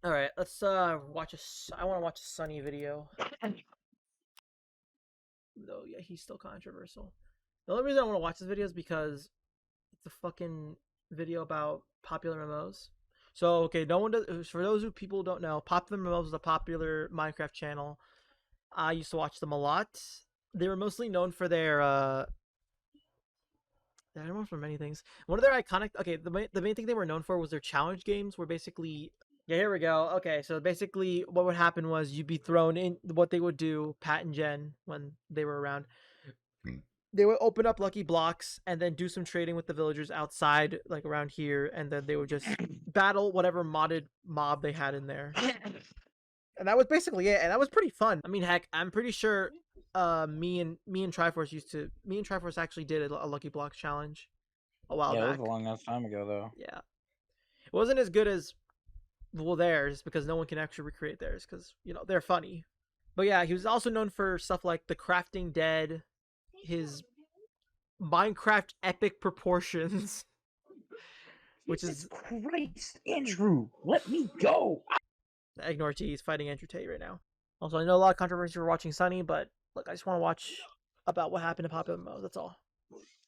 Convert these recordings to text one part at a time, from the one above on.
All right, let's watch I want to watch a Sunny video. Though yeah, he's still controversial. The only reason I want to watch this video is because it's a fucking video about popular MMOs. So okay, no one does. For those who people don't know, Popular MMOs is a popular Minecraft channel. I used to watch them a lot. They were mostly known for their they're known for many things. One of their iconic, okay, the main thing they were known for was their challenge games, where basically, yeah, here we go. Okay, so basically, what would happen was you'd be thrown in. What they would do, Pat and Jen, when they were around, they would open up lucky blocks and then do some trading with the villagers outside, like around here, and then they would just battle whatever modded mob they had in there. And that was basically it, and that was pretty fun. I mean, heck, I'm pretty sure me and Triforce actually did a lucky blocks challenge a while Yeah, it was a back. long ass time ago though. Yeah, it wasn't as good as theirs because no one can actually recreate theirs because they're funny. But yeah, he was also known for stuff like the Crafting Dead, his Minecraft epic proportions, which Jesus is Christ, Andrew, let me go. ignore T. He's fighting Andrew Tate right now. Also, I know a lot of controversy for watching Sunny, but look, I just want to watch about what happened to Popular Mode. That's all.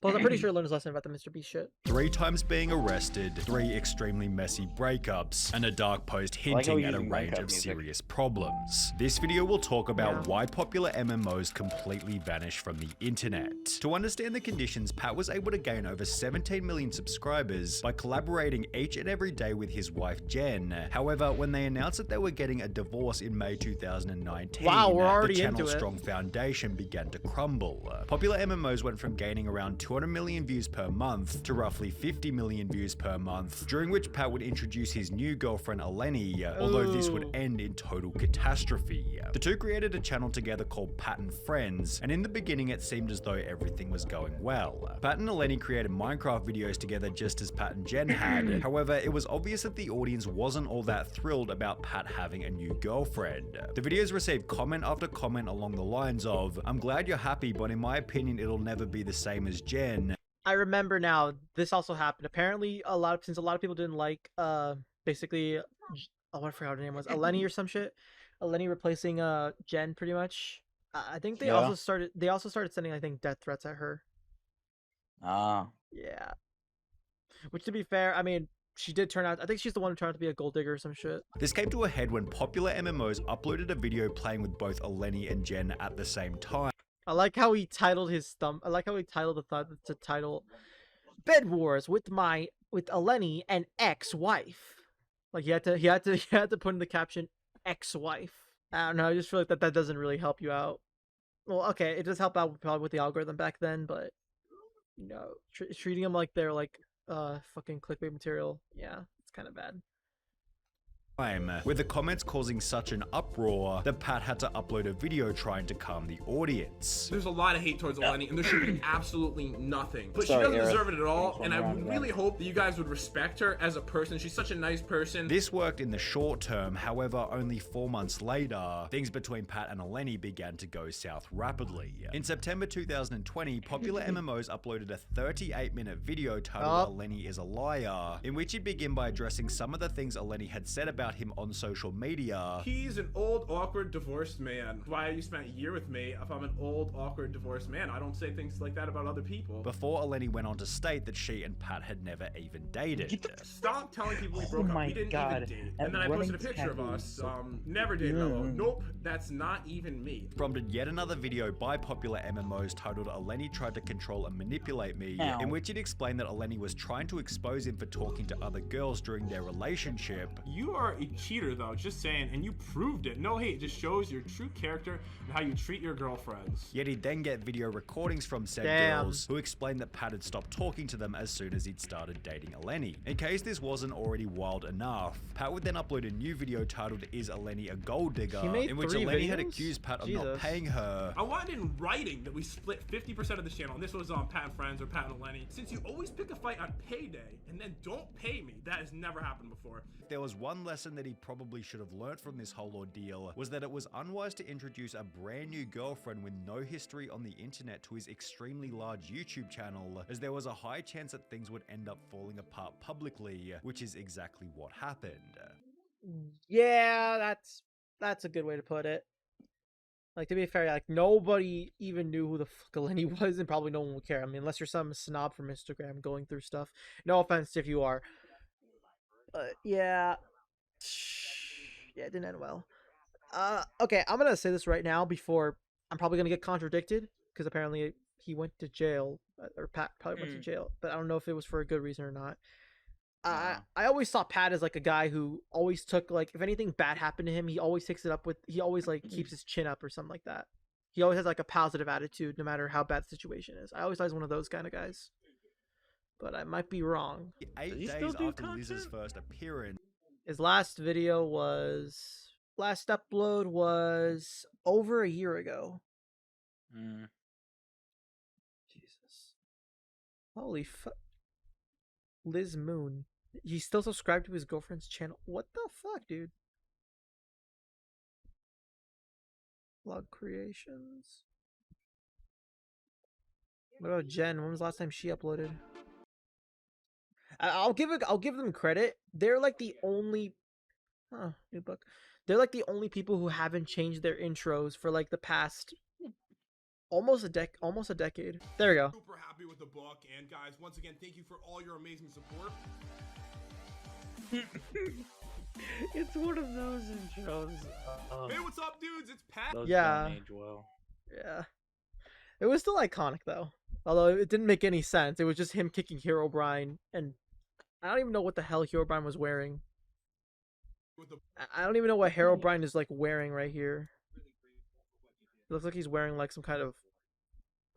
Plus, I'm pretty sure he learned his lesson about the Mr. Beast shit. 3 times being arrested, 3 extremely messy breakups, and a dark post hinting at a range of serious problems. This video will talk about why popular MMOs completely vanished from the internet. To understand the conditions, Pat was able to gain over 17 million subscribers by collaborating each and every day with his wife Jen. However, when they announced that they were getting a divorce in May 2019, the channel's strong foundation began to crumble. Popular MMOs went from gaining around 200 million views per month to roughly 50 million views per month, during which Pat would introduce his new girlfriend Eleni, although this would end in total catastrophe. The two created a channel together called Pat and Friends, and in the beginning it seemed as though everything was going well. Pat and Eleni created Minecraft videos together just as Pat and Jen had. However, it was obvious that the audience wasn't all that thrilled about Pat having a new girlfriend. The videos received comment after comment along the lines of, "I'm glad you're happy, but in my opinion it'll never be the same as Jen." I remember now. This also happened. Apparently, since a lot of people didn't like basically, I forgot what her name was, Eleni or some shit. Eleni replacing Jen pretty much. I think they also started sending, I think, death threats at her. Yeah. Which, to be fair, I mean, she did turn out, I think she's the one who turned out to be a gold digger or some shit. This came to a head when popular MMOs uploaded a video playing with both Eleni and Jen at the same time. I like how he titled I like how he titled the title Bed Wars with Eleni and ex-wife. Like he had to put in the caption ex-wife. I don't know, I just feel like that doesn't really help you out. Well, okay, it does help out probably with the algorithm back then, but treating them like they're like fucking clickbait material, yeah, it's kind of bad. With the comments causing such an uproar that Pat had to upload a video trying to calm the audience. There's a lot of hate towards Eleni, and there should be absolutely nothing. But she doesn't deserve it at all, and I would really hope that you guys would respect her as a person. She's such a nice person. This worked in the short term, however, only 4 months later, things between Pat and Eleni began to go south rapidly. In September 2020, popular MMOs uploaded a 38-minute video titled Eleni is a Liar, in which he'd begin by addressing some of the things Eleni had said about him on social media. He's an old, awkward, divorced man. Why you spent a year with me if I'm an old, awkward, divorced man? I don't say things like that about other people. Before Eleni went on to state that she and Pat had never even dated. Stop telling people we broke up. We didn't even date. And then I posted a picture of us. Never dated Mello. Nope, that's not even me. Prompted yet another video by popular MMOs titled Eleni Tried to Control and Manipulate Me, in which it explained that Eleni was trying to expose him for talking to other girls during their relationship. You are a cheater though, just saying, and you proved it. No hate, it just shows your true character and how you treat your girlfriends. Yet he'd then get video recordings from said girls who explained that Pat had stopped talking to them as soon as he'd started dating Eleni. In case this wasn't already wild enough, Pat would then upload a new video titled Is Eleni a Gold Digger, in which Eleni had accused Pat of not paying her. I wanted in writing that we split 50% of this channel, and this was on Pat and Friends or Pat and Eleni. Since you always pick a fight on payday and then don't pay me, that has never happened before. If there was one lesson that he probably should have learnt from this whole ordeal, was that it was unwise to introduce a brand new girlfriend with no history on the internet to his extremely large YouTube channel, as there was a high chance that things would end up falling apart publicly, which is exactly what happened. Yeah, that's a good way to put it. Like, to be fair, like, nobody even knew who the fuck Lenny was, and probably no one would care. I mean, unless you're some snob from Instagram going through stuff. No offense if you are. But yeah. Yeah, it didn't end well. Okay, I'm gonna say this right now before I'm probably gonna get contradicted, because apparently he went to jail, or Pat probably went to jail, but I don't know if it was for a good reason or not. I always saw Pat as like a guy who always took, like, if anything bad happened to him, he always takes it up with, he always like keeps his chin up or something like that. He always has like a positive attitude no matter how bad the situation is. I always thought he was one of those kind of guys, but I might be wrong. 8 days after Liz's first appearance, His last upload was over a year ago. Jesus. Holy fuck. Liz Moon. He's still subscribed to his girlfriend's channel. What the fuck, dude? Vlog creations. What about Jen? When was the last time she uploaded? I'll give them credit. They're like the only new book. They're like the only people who haven't changed their intros for like the past almost a decade. There we go. Super happy with the book, and guys, once again, thank you for all your amazing support. It's one of those intros. Hey, what's up, dudes? It's Pat. Those Yeah. don't age well. Yeah. It was still iconic though. Although it didn't make any sense. It was just him kicking Herobrine, and I don't even know what the hell Herobrine was wearing. I don't even know what Herobrine is like wearing right here. It looks like he's wearing like some kind of,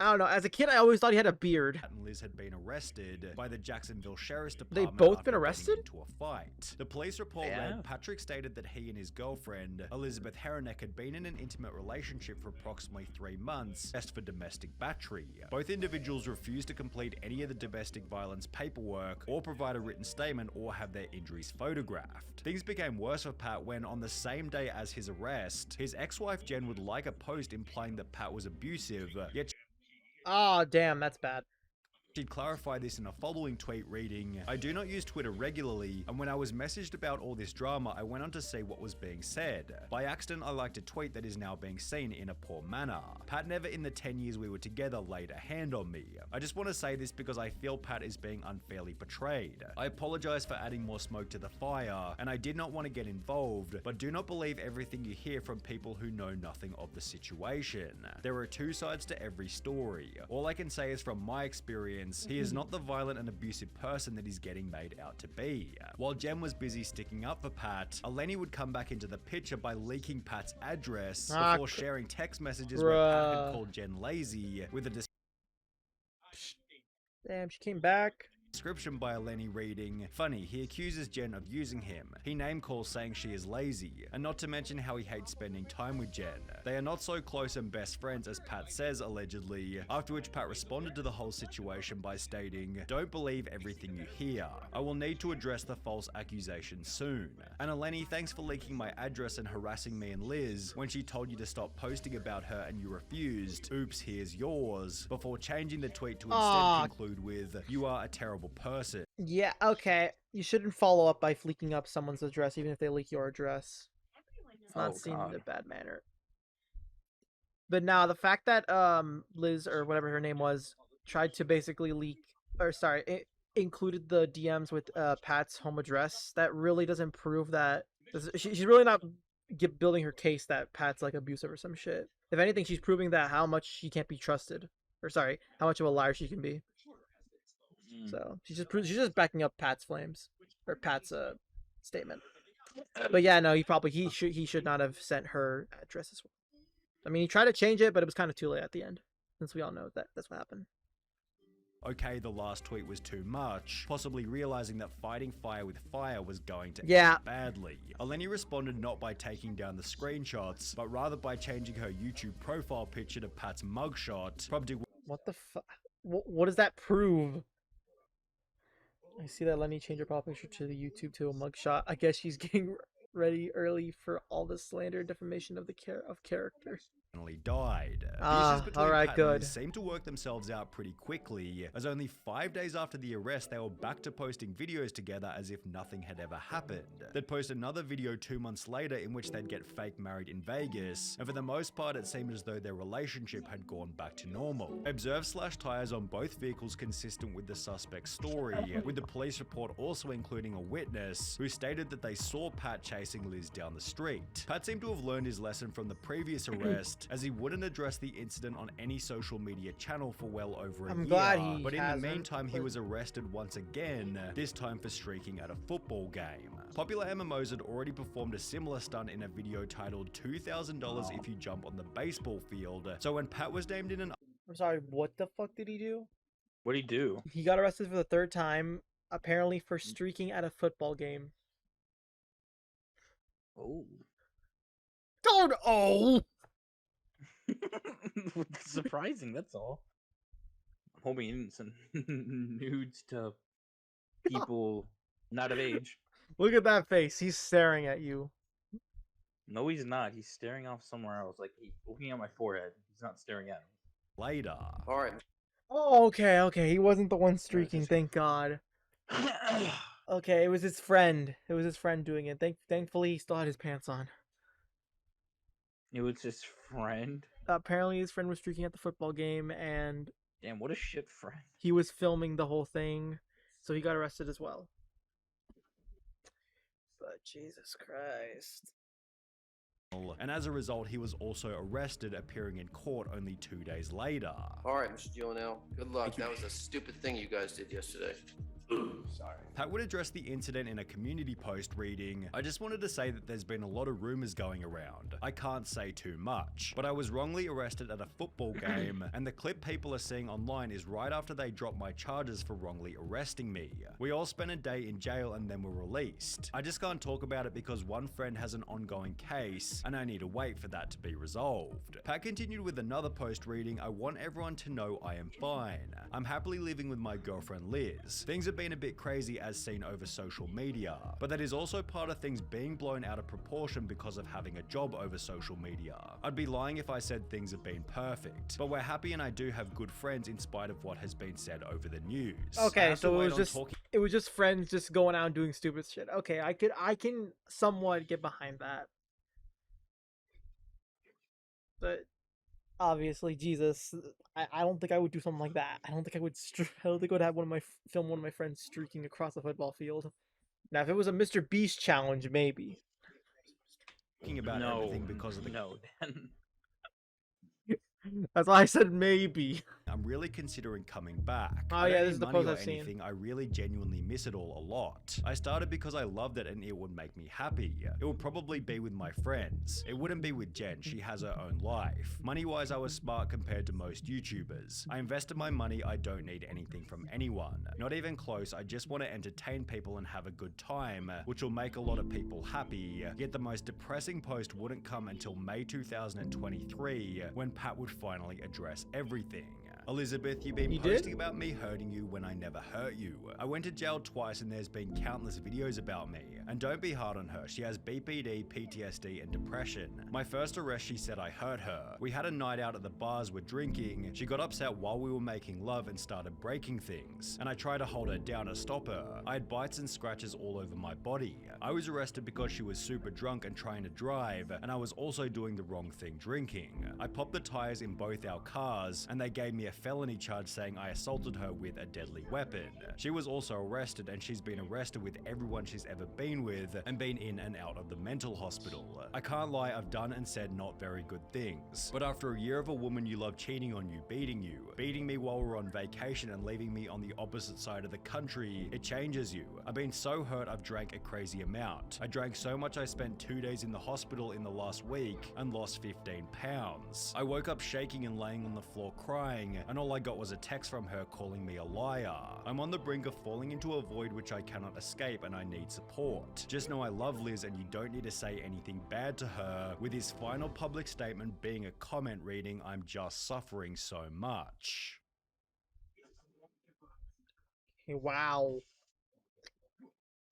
I don't know. As a kid, I always thought he had a beard. Pat and Liz had been arrested by the Jacksonville Sheriff's They Department. both after been arrested? getting into a fight. The police report read Patrick stated that he and his girlfriend, Elizabeth Haranek, had been in an intimate relationship for approximately 3 months, test for domestic battery. Both individuals refused to complete any of the domestic violence paperwork or provide a written statement or have their injuries photographed. Things became worse for Pat when, on the same day as his arrest, his ex-wife Jen would like a post implying that Pat was abusive, yet Oh, damn, that's bad. she'd clarify this in a following tweet reading, "I do not use Twitter regularly, and when I was messaged about all this drama, I went on to see what was being said. By accident, I liked a tweet that is now being seen in a poor manner. Pat never in the 10 years we were together laid a hand on me. I just want to say this because I feel Pat is being unfairly portrayed. I apologize for adding more smoke to the fire, and I did not want to get involved, but do not believe everything you hear from people who know nothing of the situation. There are 2 sides to every story. All I can say is from my experience, he is not the violent and abusive person that he's getting made out to be." While Jen was busy sticking up for Pat, Eleni would come back into the picture by leaking Pat's address before sharing text messages where Pat had called Jen lazy, with a Damn, she came back. description by Eleni reading, "Funny, he accuses Jen of using him. He name calls saying she is lazy, and not to mention how he hates spending time with Jen. They are not so close and best friends as Pat says, allegedly," after which Pat responded to the whole situation by stating, "Don't believe everything you hear. I will need to address the false accusations soon. And Eleni, thanks for leaking my address and harassing me and Liz when she told you to stop posting about her and you refused. Oops, here's yours," before changing the tweet to instead conclude with, "You are a terrible person." Yeah, okay. You shouldn't follow up by leaking up someone's address, even if they leak your address. It's not seen in a bad manner. But now, the fact that Liz, or whatever her name was, tried to basically leak, or sorry, it included the DMs with Pat's home address, that really doesn't prove that she's really not building her case that Pat's like abusive or some shit. If anything, she's proving that how much she can't be trusted, or sorry, how much of a liar she can be. So she's just backing up Pat's claims, or Pat's statement. But yeah, no, he should not have sent her address as well. I mean, he tried to change it, but it was kind of too late at the end, since we all know that's what happened. Okay, the last tweet was too much, possibly realizing that fighting fire with fire was going to end badly. Eleni responded not by taking down the screenshots, but rather by changing her YouTube profile picture to Pat's mugshot, prompting... What the fuck? What does that prove? I see that Lenny changed her profile picture to the YouTube to a mugshot. I guess she's getting ready early for all the slander and defamation of character. died. The issues between alright, Pat and good. Liz seemed to work themselves out pretty quickly, as only 5 days after the arrest they were back to posting videos together as if nothing had ever happened. They'd post another video 2 months later in which they'd get fake married in Vegas, and for the most part it seemed as though their relationship had gone back to normal. Observed slash tires on both vehicles consistent with the suspect's story, with the police report also including a witness who stated that they saw Pat chasing Liz down the street. Pat seemed to have learned his lesson from the previous arrest, as he wouldn't address the incident on any social media channel for well over a I'm year. glad he But in the hasn't, meantime, he but- was arrested once again, this time for streaking at a football game. Popular MMOs had already performed a similar stunt in a video titled $2,000 if you jump on the baseball field. So when Pat was named in an I'm sorry, what the fuck did he do? What'd he do? He got arrested for the 3rd time, apparently for streaking at a football game. Oh. Don't Surprising, that's all. I'm hoping he didn't send nudes to people not of age. Look at that face. He's staring at you. No, he's not. He's staring off somewhere else. Like, he's looking at my forehead. He's not staring at me. later. Alright. Oh, okay. He wasn't the one streaking, thank God. Okay, it was his friend. It was his friend doing it. Thankfully, he still had his pants on. It was his friend. Apparently, his friend was streaking at the football game, and Damn, what a shit friend. he was filming the whole thing, so he got arrested as well. But Jesus Christ. And as a result, he was also arrested, appearing in court only 2 days later. Alright, Mr. Gionel. Good luck. That was a stupid thing you guys did yesterday. Sorry. Pat would address the incident in a community post reading, "I just wanted to say that there's been a lot of rumors going around. I can't say too much, but I was wrongly arrested at a football game, and the clip people are seeing online is right after they dropped my charges for wrongly arresting me. We all spent a day in jail and then were released. I just can't talk about it because one friend has an ongoing case, and I need to wait for that to be resolved." Pat continued with another post reading, "I want everyone to know I am fine. I'm happily living with my girlfriend Liz. Things have been a bit crazy as seen over social media, but that is also part of things being blown out of proportion because of having a job over social media. I'd be lying if I said things have been perfect, but we're happy and I do have good friends in spite of what has been said over the news." Okay, so it was just friends just going out and doing stupid shit. Okay, I can somewhat get behind that. But obviously, Jesus, I don't think I would do something like that. I don't think I would. I don't think I would have film one of my friends streaking across a football field. Now, if it was a Mr. Beast challenge, maybe. Talking about everything because of the No, Dan. That's why I said maybe. I'm really considering coming back. Oh, I yeah, don't this need is the money post or I've seen. anything. I really genuinely miss it all a lot. I started because I loved it and it would make me happy. It would probably be with my friends. It wouldn't be with Jen. She has her own life. Money-wise, I was smart compared to most YouTubers. I invested my money. I don't need anything from anyone. Not even close. I just want to entertain people and have a good time, which will make a lot of people happy. Yet the most depressing post wouldn't come until May 2023, when Pat would finally address everything. "Elizabeth, you've been You did? posting about me hurting you when I never hurt you. I went to jail twice and there's been countless videos about me. And don't be hard on her. She has BPD, PTSD, and depression. My first arrest, she said I hurt her. We had a night out at the bars, we're drinking. She got upset while we were making love and started breaking things. And I tried to hold her down to stop her. I had bites and scratches all over my body. I was arrested because she was super drunk and trying to drive, and I was also doing the wrong thing drinking. I popped the tires in both our cars, and they gave me a felony charge saying I assaulted her with a deadly weapon. She was also arrested, and she's been arrested with everyone she's ever been with and been in and out of the mental hospital. I can't lie, I've done and said not very good things. But after a year of a woman you love cheating on you, beating me while we're on vacation and leaving me on the opposite side of the country, it changes you. I've been so hurt I've drank a crazy amount. I drank so much I spent 2 days in the hospital in the last week and lost 15 pounds. I woke up shaking and laying on the floor crying, and all I got was a text from her calling me a liar. I'm on the brink of falling into a void which I cannot escape and I need support. Just know I love Liz and you don't need to say anything bad to her, with his final public statement being a comment reading, I'm just suffering so much." Wow.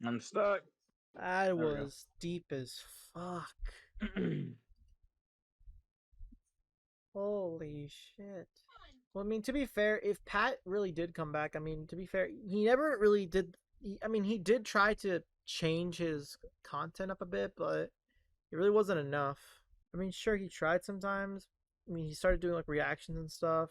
I'm stuck. That we go. was deep as fuck. Holy shit. Well, I mean, to be fair, if Pat really did come back, I mean, to be fair, he never really did. I mean, he did try to change his content up a bit, but it really wasn't enough. I mean, sure, he tried sometimes. I mean, he started doing like reactions and stuff,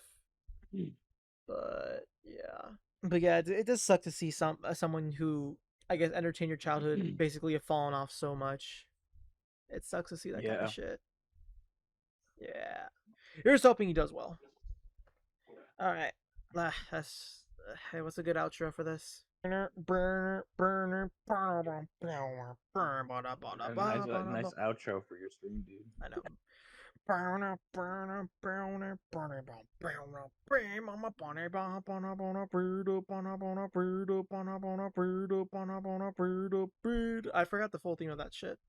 but yeah. But yeah, it does suck to see someone who I guess entertained your childhood basically have fallen off so much. It sucks to see that kind Yeah. of shit. Yeah. Here's hoping he does well. All right. That's hey, what's a good outro for this? A nice outro for your stream, dude. I know. I forgot the full theme of that shit.